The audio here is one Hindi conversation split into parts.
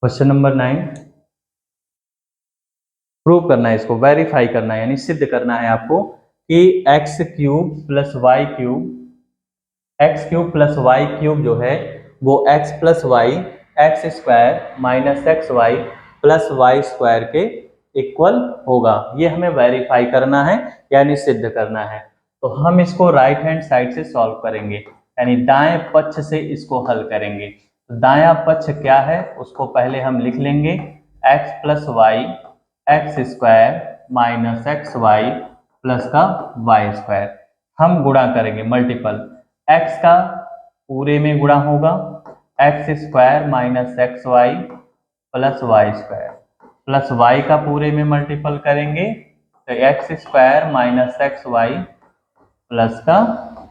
क्वेश्चन नंबर 9, प्रूव करना है, इसको वेरीफाई करना है, यानी सिद्ध करना है आपको कि x cube plus y cube जो है वो x plus y x square minus x y plus y square के इक्वल होगा। ये हमें वेरीफाई करना है यानी सिद्ध करना है। तो हम इसको राइट हैंड साइड से सॉल्व करेंगे, यानी दाएं पक्ष से इसको हल करेंगे। तो दायां पक्ष क्या है उसको पहले हम लिख लेंगे, x plus y x square minus x y plus का वाई स्क्वायर। हम गुणा करेंगे मल्टीपल, एक्स का पूरे में गुणा होगा x square minus x y plus y square, plus y का पूरे में मल्टीपल करेंगे तो x square minus x y plus का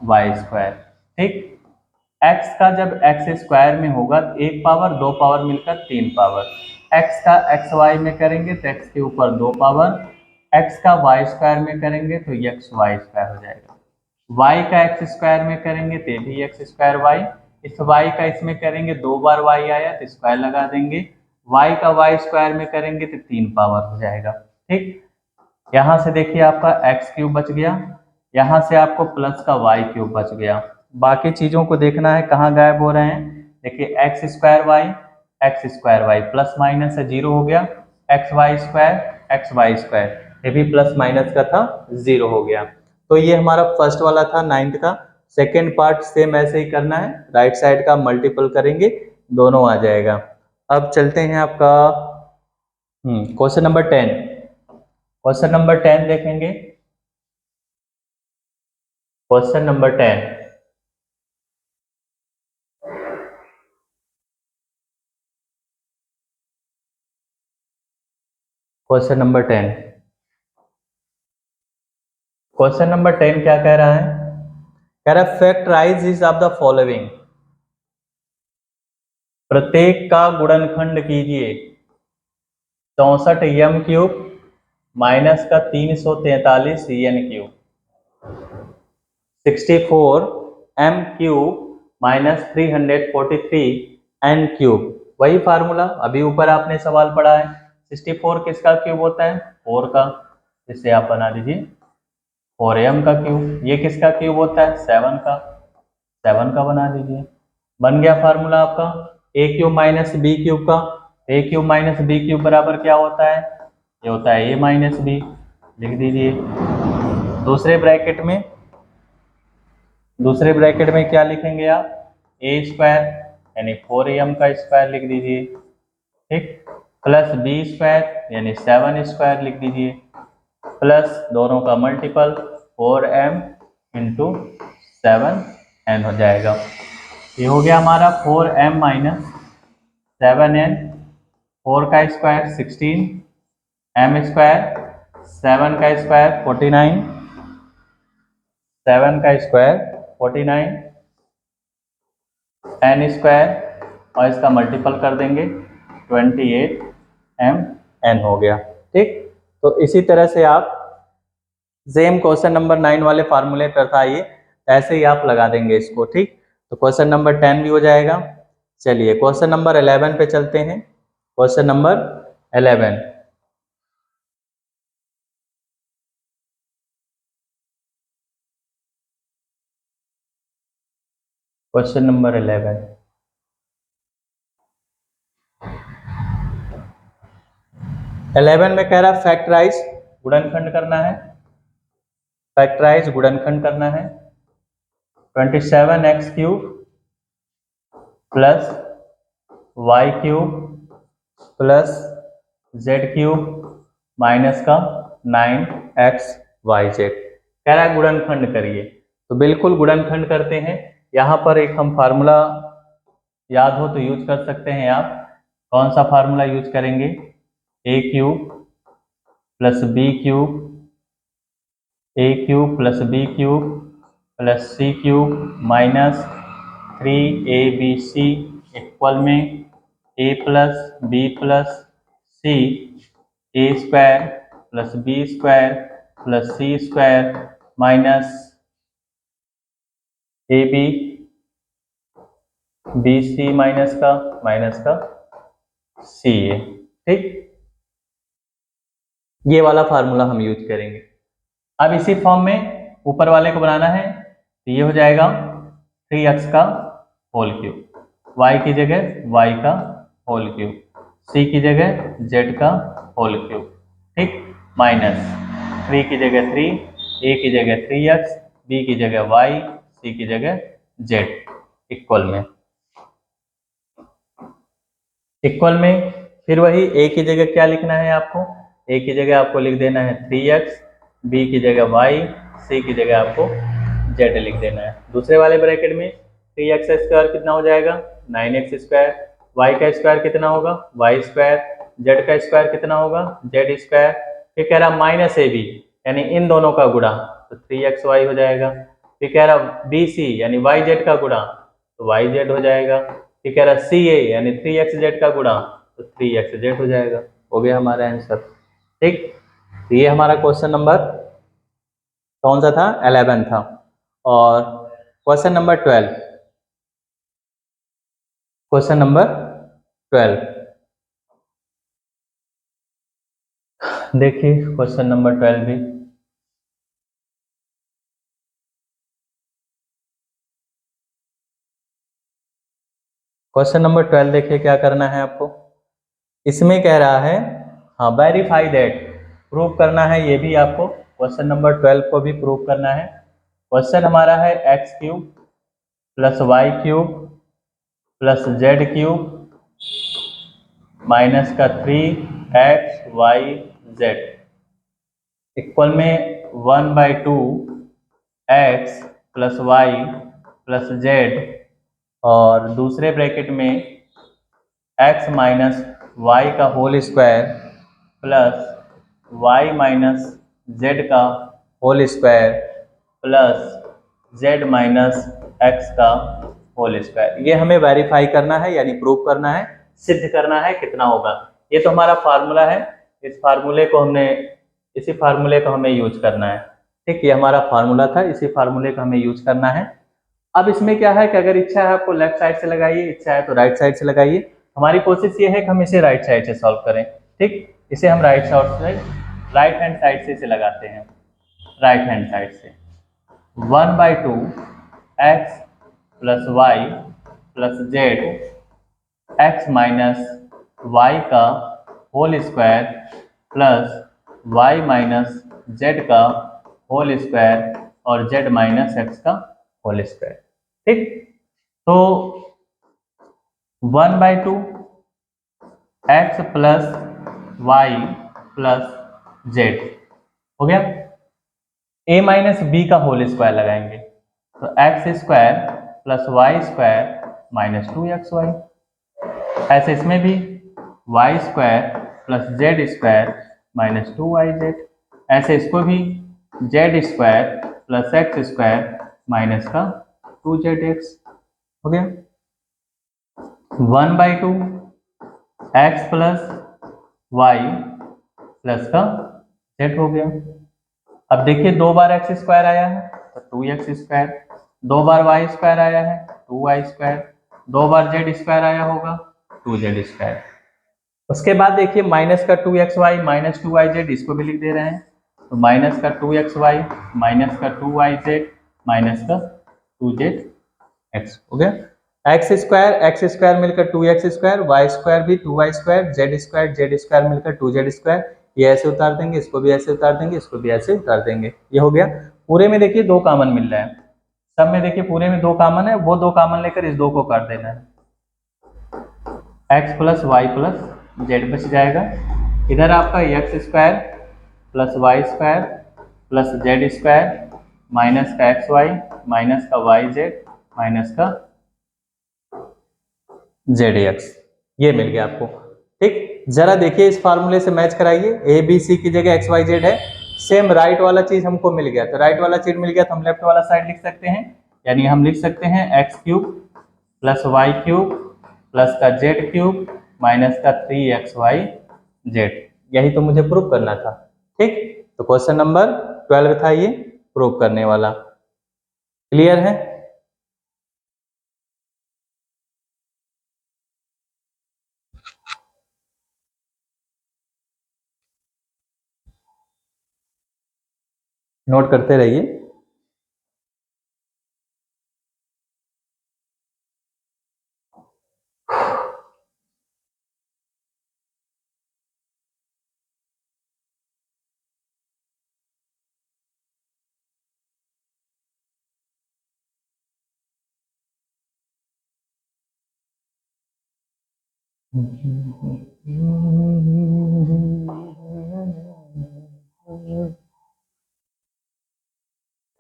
वाई स्क्वायर। ठीक, एक्स का जब एक्स स्क्वायर में होगा तो एक पावर दो पावर मिलकर तीन पावर, एक्स का एक्स वाई में करेंगे तो एक्स के ऊपर दो पावर, एक्स का वाई स्क्वायर में करेंगे तो एक्स वाई स्क्वायर हो जाएगा, y का एक्स स्क्वायर में करेंगे तो भी एक्स स्क्वायर वाई, इस y का इसमें करेंगे दो बार y आया तो स्क्वायर लगा देंगे, y का y स्क्वायर में करेंगे तो तीन पावर हो जाएगा। ठीक, यहाँ से देखिए आपका एक्स क्यूब बच गया, यहाँ से आपको प्लस का वाई क्यूब बच गया। बाकी चीज़ों को देखना है कहाँ गायब हो रहे हैं। देखिए x square y plus minus है जीरो हो गया, एक्स वाई स्क्वायर ये भी प्लस माइनस का था जीरो हो गया। तो ये हमारा फर्स्ट वाला था 9th का। सेकेंड पार्ट सेम ऐसे ही करना है, राइट साइड का मल्टीपल करेंगे दोनों आ जाएगा। अब चलते हैं आपका क्वेश्चन नंबर 10। क्वेश्चन नंबर 10 देखेंगे। Question number 10, question number 10, question number 10 क्या कह रहा है, कह रहा है factorise each of the following, प्रत्येक का गुणनखंड कीजिए 64 एम क्यूब माइनस का 343 n cube, 64 m cube minus 343 n cube. वही फार्मूला अभी ऊपर आपने सवाल पढ़ा है, 64 किसका क्यूब होता है 4 का, इसे आप बना दीजिए 4m का क्यूब। ये किसका क्यूब होता है 7 का बना दीजिए। बन गया फार्मूला आपका ए क्यूब माइनस बी क्यूब का। ए क्यूब माइनस बी क्यूब बराबर क्या होता है, ये होता है ए माइनस बी, लिख दीजिए। दूसरे ब्रैकेट में क्या लिखेंगे आप, ए स्क्वायर यानी 4m का स्क्वायर लिख दीजिए, ठीक, प्लस बी स्क्वायर यानी 7 स्क्वायर लिख दीजिए, प्लस दोनों का मल्टीपल 4m इंटू 7n हो जाएगा। ये हो गया हमारा 4m माइनस 7n, 4 का स्क्वायर 16, m स्क्वायर 7 का स्क्वायर 49, 7 का स्क्वायर 49, n स्क्वायर और इसका मल्टीपल कर देंगे 28m हो गया। ठीक, तो इसी तरह से आप सेम क्वेश्चन नंबर 9 वाले फार्मूले पर था ये, ऐसे ही आप लगा देंगे इसको। ठीक, तो क्वेश्चन नंबर 10 भी हो जाएगा। चलिए क्वेश्चन नंबर 11 पे चलते हैं। क्वेश्चन नंबर 11, क्वेश्चन नंबर 11 में कह रहा है फैक्टराइज गुणनखंड करना है, फैक्टराइज गुणनखंड करना है 27x cube plus y cube plus z cube minus का 9xyz। कह रहा है गुणनखंड करिए, तो बिल्कुल गुणनखंड करते हैं। यहाँ पर एक हम फार्मूला याद हो तो यूज कर सकते हैं आप। कौन सा फार्मूला यूज करेंगे, a cube plus b cube, a cube plus b cube plus c cube minus 3abc equal में a plus b plus c, a square plus b square plus c square minus a b c minus का सी ए। ठीक, ये वाला फार्मूला हम यूज करेंगे। अब इसी फॉर्म में ऊपर वाले को बनाना है, तो ये हो जाएगा 3x का होल क्यूब, y की जगह y का होल क्यूब, c की जगह z का होल क्यूब। ठीक, माइनस 3 की जगह 3, a की जगह 3x, b की जगह y, c की जगह z, इक्वल में फिर वही a की जगह क्या लिखना है आपको, a की जगह आपको लिख देना है 3x, b की जगह y, c की जगह आपको z लिख देना है। दूसरे वाले ब्रैकेट में 3x स्क्वायर कितना हो जाएगा 9x स्क्वायर, y का स्क्वायर कितना होगा y स्क्वायर, z का स्क्वायर कितना होगा z स्क्वायर, फिर कह रहा माइनस ए बी यानी इन दोनों का गुणा, तो 3xy हो जाएगा। फिर कह रहा बी सी यानी वाई जेड का गुणा, तो वाई जेड हो जाएगा। फिर कह रहा सी ए यानी 3xz का गुणा, तो 3xz हो जाएगा। हो गया हमारा आंसर। ठीक, तो ये हमारा क्वेश्चन नंबर कौन सा था 11 था। और क्वेश्चन नंबर 12, क्वेश्चन नंबर 12 देखिए, क्वेश्चन नंबर 12 भी क्वेश्चन नंबर 12 देखिए क्या करना है आपको। इसमें कह रहा है हाँ वेरीफाई दैट, प्रूव करना है, ये भी आपको क्वेश्चन नंबर 12 को भी प्रूव करना है। क्वेश्चन हमारा है x cube plus y cube plus z cube minus का 3xyz इक्वल में 1/2 x plus y plus z, और दूसरे ब्रैकेट में x माइनस वाई का whole square plus y minus z का whole square plus z minus x का होल स्क्वायर। ये हमें वेरीफाई करना है यानी प्रूव करना है, सिद्ध करना है कितना होगा। ये तो हमारा फार्मूला है, इसी फार्मूले को हमें यूज करना है। ठीक, ये हमारा फार्मूला था, इसी फार्मूले को हमें यूज करना है। अब इसमें क्या है कि अगर इच्छा है आपको लेफ्ट साइड से लगाइए, इच्छा है तो राइट साइड से लगाइए। हमारी कोशिश ये है कि हम इसे राइट साइड से सॉल्व करें। ठीक, इसे हम राइट हैंड साइड से इसे लगाते हैं। राइट हैंड साइड से 1/2 x plus y plus z x minus y का whole square plus y minus z का होल स्क्वायर और जेड माइनस एक्स का होल स्क्वायर। ठीक, तो 1/2 x plus y plus z हो गया। a माइनस बी का होल स्क्वायर लगाएंगे, तो x square plus y square minus 2xy। ऐसे इसमें भी y square plus z square minus 2yz। ऐसे इसको भी z square plus x square minus का 2zx हो गया। 1/2 एक्स प्लस वाई प्लस का जेड हो गया। अब देखिए 2 बार एक्स स्क्वायर आया है तो 2x स्क्वायर, 2 बार वाई स्क्वायर आया है 2y स्क्वायर, 2 बार जेड स्क्वायर आया होगा 2z स्क्वायर। उसके बाद देखिए माइनस का 2xy माइनस 2yz, इसको भी लिख दे रहे हैं, तो माइनस का 2xy माइनस का 2yz माइनस का 2zx हो गया। एक्स स्क्वायर मिलकर 2x स्क्वायर, वाई स्क्वायर भी 2y स्क्वायर, जेड स्क्वायर मिलकर 2z स्क्वायर। ये ऐसे उतार देंगे, इसको भी ऐसे उतार देंगे, इसको भी ऐसे उतार देंगे। ये हो गया। पूरे में देखिए 2 कॉमन मिल रहा है, सब में देखिए पूरे में 2 कॉमन है, वो 2 कॉमन लेकर इस 2 को काट देना है। X plus y plus z बच जाएगा। इधर आपका x square plus y square plus z square minus का एक्स वाई माइनस का वाई जेड माइनस का जेड एक्स, ये मिल गया आपको। ठीक, जरा देखिए इस फार्मूले से मैच कराइए, ए बी सी की जगह एक्स वाई जेड है, सेम राइट वाला चीज हमको मिल गया, तो राइट वाला चीज मिल गया तो हम लेफ्ट वाला साइड लिख सकते हैं, यानी हम लिख सकते हैं x cube plus y cube plus का जेड क्यूब माइनस का 3xyz। यही तो मुझे प्रूव करना था। ठीक, तो क्वेश्चन नंबर 12 था ये प्रूव करने वाला। क्लियर है? नोट करते रहिए।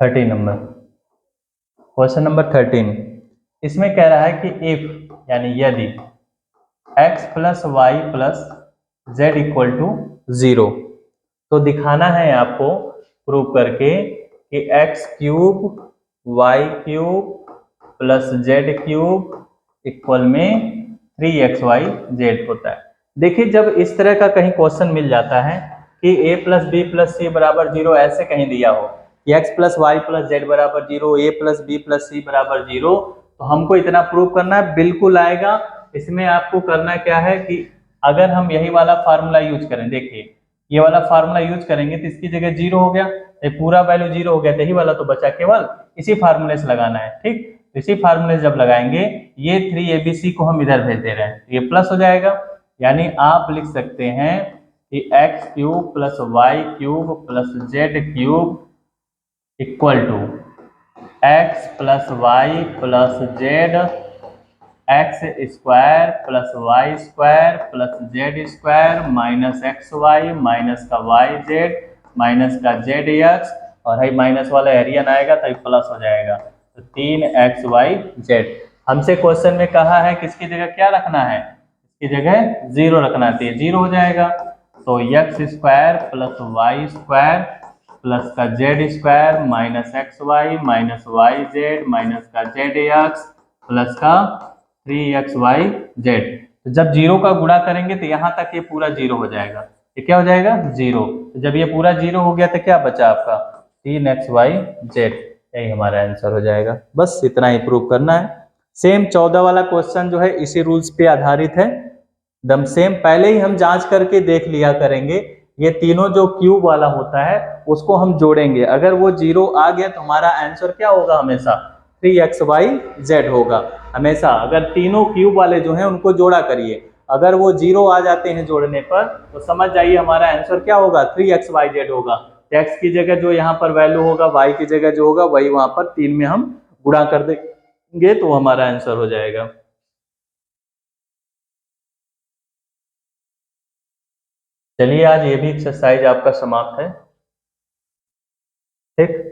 Thirteen number, question number 13। इसमें कह रहा है कि इफ यानी यदि x plus y plus z equal to 0, तो दिखाना है आपको प्रूव करके कि x cube y cube plus z cube equal में 3xy z होता है। देखिए जब इस तरह का कहीं क्वेश्चन मिल जाता है कि a plus b plus c बराबर 0, ऐसे कहीं दिया हो कि x plus y plus z बराबर 0, a plus b plus c बराबर 0, तो हमको इतना प्रूव करना है, बिल्कुल आएगा। इसमें आपको करना क्या है कि अगर हम यही वाला फार्मूला यूज करें, देखिए ये वाला फार्मूला यूज करेंगे तो इसकी जगह 0 हो गया, ये पूरा वैल्यू 0 हो गया, तो यही वाला तो बचा, केवल इसी फार्मूले से लगाना है। ठीक, इसी फार्मूले से जब लगाएंगे ये 3abc को हम इधर भेज दे रहे हैं, ये प्लस हो जाएगा। यानी आप लिख सकते हैं कि x cube plus y cube plus z cube equal to x plus y plus z x square plus y square plus z square minus x y minus का वाई जेड माइनस का जेड एक्स, और है माइनस वाला एरियन आएगा तो प्लस हो जाएगा, तो 3xyz। हमसे क्वेश्चन में कहा है कि इसकी जगह क्या रखना है, इसकी जगह 0 रखना चाहिए, 0 हो जाएगा। तो x square plus y square plus का z square minus x y minus y z minus का जेड एक्स प्लस का 3xyz। तो जब 0 का गुणा करेंगे तो यहाँ तक ये पूरा 0 हो जाएगा, ये क्या हो जाएगा 0। तो जब ये पूरा 0 हो गया तो क्या बचा आपका 3xyz, यही हमारा आंसर हो जाएगा। बस इतना ही प्रूव करना है। सेम 14 वाला क्वेश्चन जो है इसी रूल्स पे आधारित है, दम सेम। पहले ही हम जांच करके देख लिया करेंगे, ये तीनों जो क्यूब वाला होता है उसको हम जोड़ेंगे, अगर वो 0 आ गया तो हमारा आंसर क्या होगा, हमेशा 3xyz होगा हमेशा। अगर तीनों क्यूब वाले जो हैं उनको जोड़ा करिए, अगर वो 0 आ जाते हैं जोड़ने पर तो समझ जाइए हमारा आंसर क्या होगा 3xyz होगा। x की जगह जो यहाँ पर वैल्यू होगा, y की जगह जो होगा वही वहां पर 3 में हम गुणा कर देंगे तो हमारा आंसर हो जाएगा। चलिए आज ये भी एक्सरसाइज आपका समाप्त है। ठीक,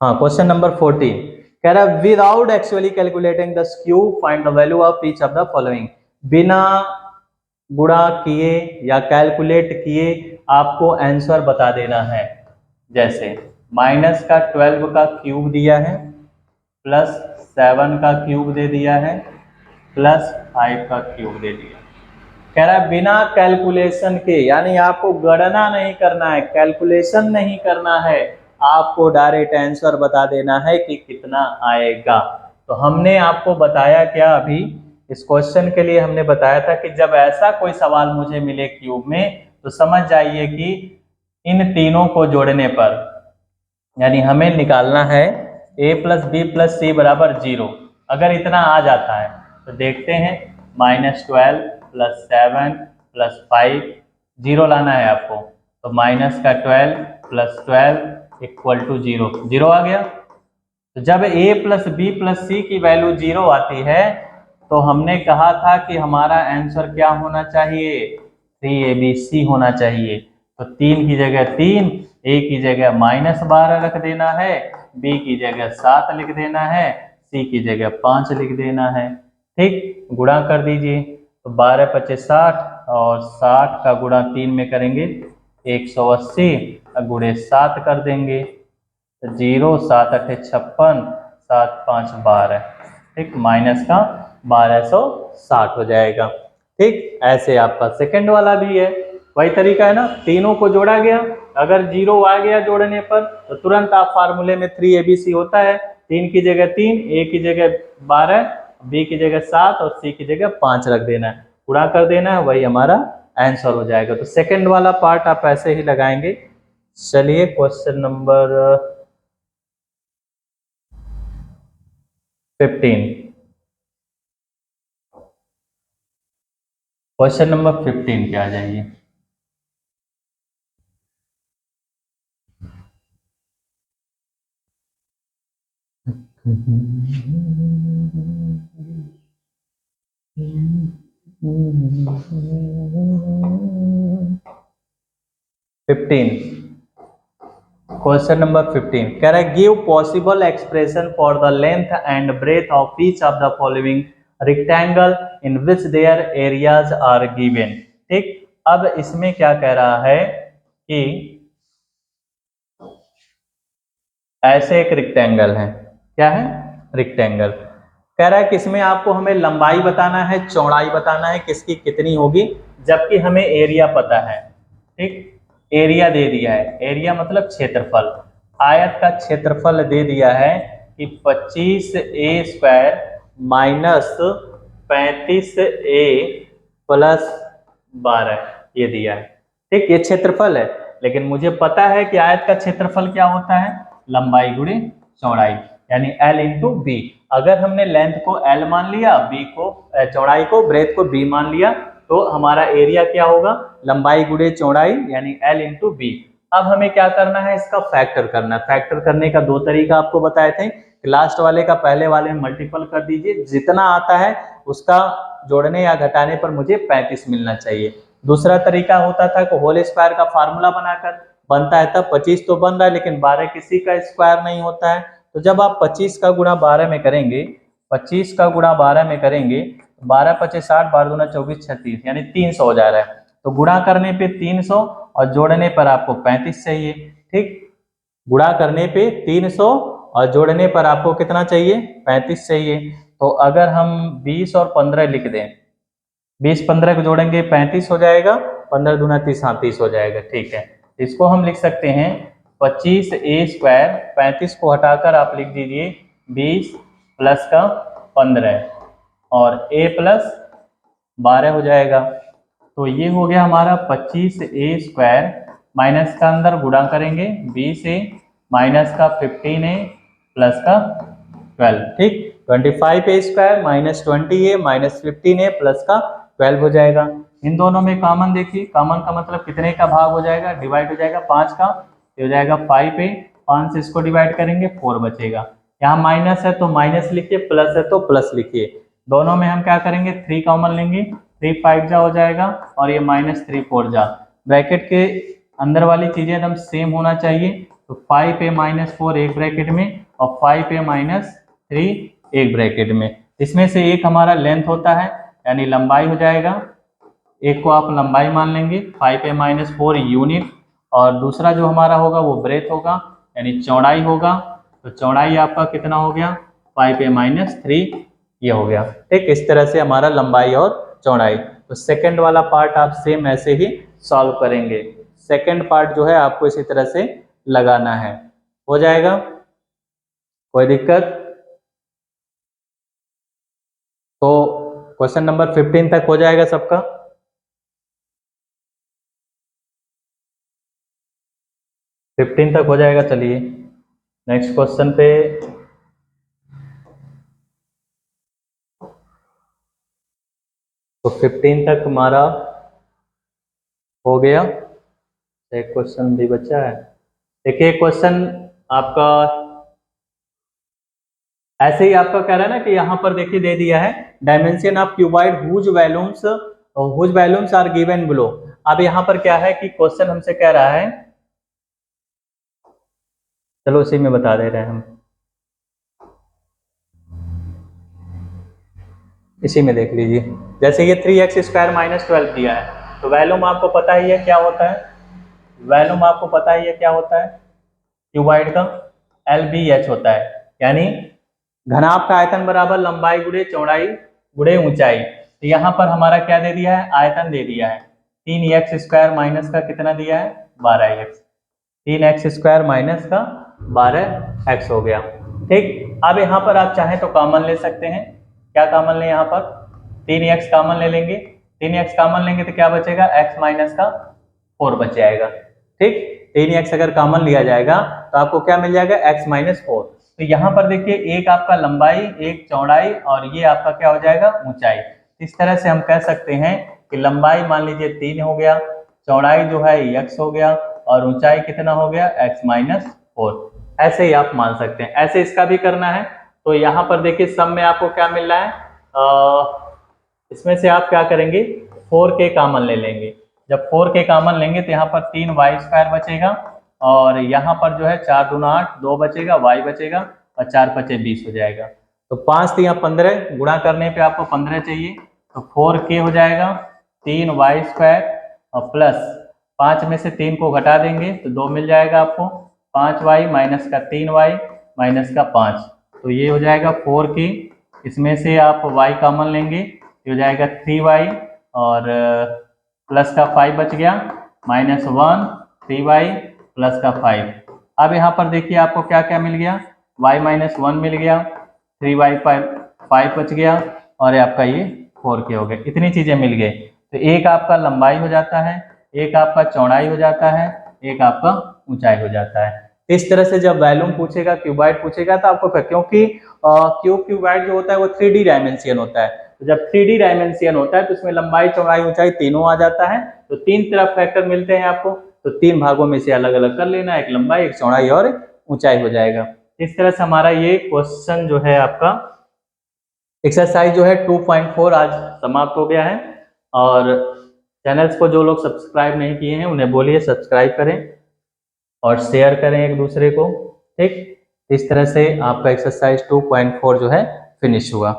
हाँ क्वेश्चन नंबर 14 कह रहा है without actually calculating the cube find the value of each of the following. बिना गुणा किए या कैलकुलेट किए आपको आंसर बता देना है। जैसे माइनस का 12 का क्यूब दिया है, प्लस 7 का क्यूब दे दिया है, प्लस 5 का क्यूब दे दिया। कह रहा है बिना कैलकुलेशन के, यानी आपको गणना नहीं करना है, कैलकुलेशन नहीं करना है, आपको डायरेक्ट आंसर बता देना है कि कितना आएगा। तो हमने आपको बताया क्या अभी, इस क्वेश्चन के लिए हमने बताया था कि जब ऐसा कोई सवाल मुझे मिले क्यूब में तो समझ जाइए कि इन तीनों को जोड़ने पर, यानी हमें निकालना है a plus b plus c बराबर 0। अगर इतना आ जाता है तो देखते हैं, -12 प्लस 7 प्लस 5, 0 लाना है आपको, तो माइनस का 12 प्लस 12 इक्वल टू 0, 0 आ गया। तो जब a प्लस बी प्लस सी की वैल्यू 0 आती है तो हमने कहा था कि हमारा आंसर क्या होना चाहिए, 3abc होना चाहिए। तो 3 की जगह 3, a की जगह -12 रख देना है, b की जगह 7 लिख देना है, c की जगह 5 लिख देना है। ठीक, गुणा कर दीजिए, तो 12 25 60 और 60 का गुणा 3 में करेंगे 180, गुणे 7 कर देंगे, 0 7 8 56 7 5 12। ठीक, माइनस का 1260 हो जाएगा। ठीक, ऐसे आपका सेकंड वाला भी है, वही तरीका है ना, तीनों को जोड़ा गया, अगर 0 आ गया जोड़ने पर तो तुरंत आप फार्मूले में 3ABC होता है, 3 की जगह 3, A की जगह 12, B की जगह 7 और C की जगह 5 रख देना है, पूरा कर देना है, वही हमारा आंसर हो जाएगा। तो सेकंड वाला पार्ट आप ऐसे ही लगाएंगे। चलिए क्वेश्चन नंबर 15, क्वेश्चन नंबर 15 पे आ जाइए। क्वेश्चन नंबर 15 कह रहा है give possible expression for the length and breadth of each of the following rectangle in which their areas are given. ठीक, अब इसमें क्या कह रहा है कि ऐसे एक रेक्टेंगल है, क्या है, रेक्टेंगल। कह रहा है कि इसमें आपको हमें लंबाई बताना है, चौड़ाई बताना है किसकी कितनी होगी, जबकि हमें एरिया पता है। ठीक, एरिया दे दिया है, एरिया मतलब क्षेत्रफल, आयत का क्षेत्रफल दे दिया है कि 25a² माइनस 35a प्लस 12 ये दिया है। ठीक, ये क्षेत्रफल है, लेकिन मुझे पता है कि आयत का क्षेत्रफल क्या होता है, लंबाई गुणे चौड़ाई, यानी L इंटू बी। अगर हमने लेंथ को L मान लिया, बी को चौड़ाई को, ब्रेथ को B मान लिया, तो हमारा एरिया क्या होगा, लंबाई गुणे चौड़ाई यानी L इंटू बी। अब हमें क्या करना है, इसका फैक्टर करना है। फैक्टर करने का दो तरीका आपको बताए थे, लास्ट वाले का पहले वाले में मल्टीपल कर दीजिए, जितना आता है उसका जोड़ने या घटाने पर मुझे 35 मिलना चाहिए। दूसरा तरीका होता था कि होल स्क्वायर का फार्मूला बनाकर बनता है, तब 25 तो बन रहा है लेकिन 12 किसी का स्क्वायर नहीं होता है। तो जब आप 25 का गुणा 12 में करेंगे, 25 का गुणा 12 में करेंगे, 12 25 60, 12 दूना 24 36 यानी 300 हो जा रहा है। तो गुणा करने पे 300 और जोड़ने पर आपको 35 चाहिए। ठीक, गुणा करने पे 300 और जोड़ने पर आपको कितना चाहिए, 35 चाहिए। तो अगर हम 20 और 15 लिख दें, 20 15 को जोड़ेंगे 35 हो जाएगा, 15 दूना 30, हाँ 30 हो जाएगा। ठीक है, इसको हम लिख सकते हैं 25a², 35 को हटाकर आप लिख दीजिए 20 प्लस का 15 और a प्लस 12 हो जाएगा। तो ये हो गया हमारा 25a² माइनस का अंदर गुणा करेंगे 20a माइनस का 15a प्लस का 12। ठीक, 25a² minus 20a minus 15a plus का 12 हो जाएगा। इन दोनों में कॉमन देखिए, कॉमन का मतलब कितने का भाग हो जाएगा, डिवाइड हो जाएगा 5 का, ये हो जाएगा 5a, 5 से इसको डिवाइड करेंगे 4 बचेगा। यहाँ माइनस है तो माइनस लिखिए, प्लस है तो प्लस लिखिए। दोनों में हम क्या करेंगे, 3 कॉमन लेंगे, 3 5 जा हो जाएगा और ये माइनस 3 4 जा। ब्रैकेट के अंदर वाली चीजें एकदम सेम होना चाहिए। तो 5a माइनस 4 एक ब्रैकेट में और 5a माइनस 3 एक ब्रैकेट में। इसमें से एक हमारा लेंथ होता है यानी लंबाई हो जाएगा, एक को आप लंबाई मान लेंगे 5a माइनस 4 यूनिट, और दूसरा जो हमारा होगा वो ब्रेथ होगा यानी चौड़ाई होगा। तो चौड़ाई आपका कितना हो गया, 5a माइनस 3 ये हो गया। ठीक, इस तरह से हमारा लंबाई और चौड़ाई। तो सेकंड वाला पार्ट आप सेम ऐसे ही सॉल्व करेंगे। सेकंड पार्ट जो है आपको इसी तरह से लगाना है, हो जाएगा, कोई दिक्कत? तो क्वेश्चन नंबर 15 तक हो जाएगा सबका। फिफ्टीन तक हो जाएगा। चलिए नेक्स्ट क्वेश्चन पे। तो 15 तक हमारा हो गया, एक क्वेश्चन भी बचा है। देखिए क्वेश्चन आपका ऐसे ही आपका कह रहा है ना कि यहाँ पर देखिए दे दिया है dimension of cuboid whose volumes are given below. अब यहाँ पर क्या है कि क्वेश्चन हमसे कह रहा है, चलो उसी में बता दे रहे हैं हम, इसी में देख लीजिए। जैसे ये 3x² माइनस 12 दिया है, तो वैल्यूम आपको पता ही है क्या होता है, वैल्यूम आपको पता ही है क्या होता है, क्यूबॉइड का LBH होता है, यानी घनाभ का आयतन बराबर लंबाई गुणे चौड़ाई गुणे ऊंचाई। तो यहाँ पर हमारा क्या दे दिया है, आयतन दे दिया है। 3x² माइनस का कितना दिया है 12x, 3x² माइनस का 12x हो गया। ठीक, अब यहाँ पर आप चाहें तो कॉमन ले सकते हैं। क्या कॉमन लें यहाँ पर, 3x कॉमन ले लेंगे, 3x कॉमन लेंगे तो क्या बचेगा x माइनस का 4 बच जाएगा। ठीक, 3x अगर कॉमन लिया जाएगा तो आपको क्या मिल जाएगा x माइनस 4। तो यहाँ पर देखिए एक आपका लंबाई, एक चौड़ाई और ये आपका क्या हो जाएगा ऊंचाई। इस तरह से हम कह सकते हैं कि लंबाई मान लीजिए 3 हो गया, चौड़ाई जो है x हो गया और ऊंचाई कितना हो गया x माइनस 4। ऐसे ही आप मान सकते हैं। ऐसे इसका भी करना है तो यहाँ पर देखिए सम में आपको क्या मिल रहा है, इसमें से आप क्या करेंगे 4k कॉमन ले लेंगे। जब 4k कॉमन लेंगे तो यहाँ पर 3y² बचेगा और यहाँ पर जो है 4 दूना 8, 2 बचेगा, y बचेगा और 4 पचे 20 हो जाएगा। तो 5 3 15, गुणा करने पे आपको 15 चाहिए तो 4k हो जाएगा 3y² और प्लस 5 में से 3 को घटा देंगे तो 2 मिल जाएगा आपको, 5y माइनस का 3y माइनस का 5, तो ये हो जाएगा 4k। इसमें से आप y कॉमन लेंगे, ये हो जाएगा 3y और प्लस का 5 बच गया, -1 3y प्लस का 5। अब यहाँ पर देखिए आपको क्या क्या मिल गया, y माइनस 1 मिल गया, 3y 5 बच गया और आपका ये 4k हो गया। इतनी चीजें मिल गई तो एक आपका लंबाई हो जाता है, एक आपका चौड़ाई हो जाता है, एक आपका ऊंचाई हो जाता है। इस तरह से जब वॉल्यूम पूछेगा, क्यूबाइड पूछेगा तो आपको, क्योंकि क्यूबाइड जो होता है वो 3D डायमेंशन होता है, तो जब 3D डायमेंशन होता है तो इसमें लंबाई चौड़ाई ऊंचाई तीनों आ जाता है। तो 3 तरफ फैक्टर मिलते हैं आपको, तो 3 भागों में से अलग अलग कर लेना, एक लंबाई, एक चौड़ाई और एक ऊंचाई हो जाएगा। इस तरह से हमारा ये क्वेश्चन जो है आपका एक्सरसाइज जो है 2.4 आज समाप्त हो गया है। और चैनल्स को जो लोग सब्सक्राइब नहीं किए हैं उन्हें बोलिए सब्सक्राइब करें और शेयर करें एक दूसरे को। ठीक, इस तरह से आपका एक्सरसाइज 2.4 जो है फिनिश हुआ।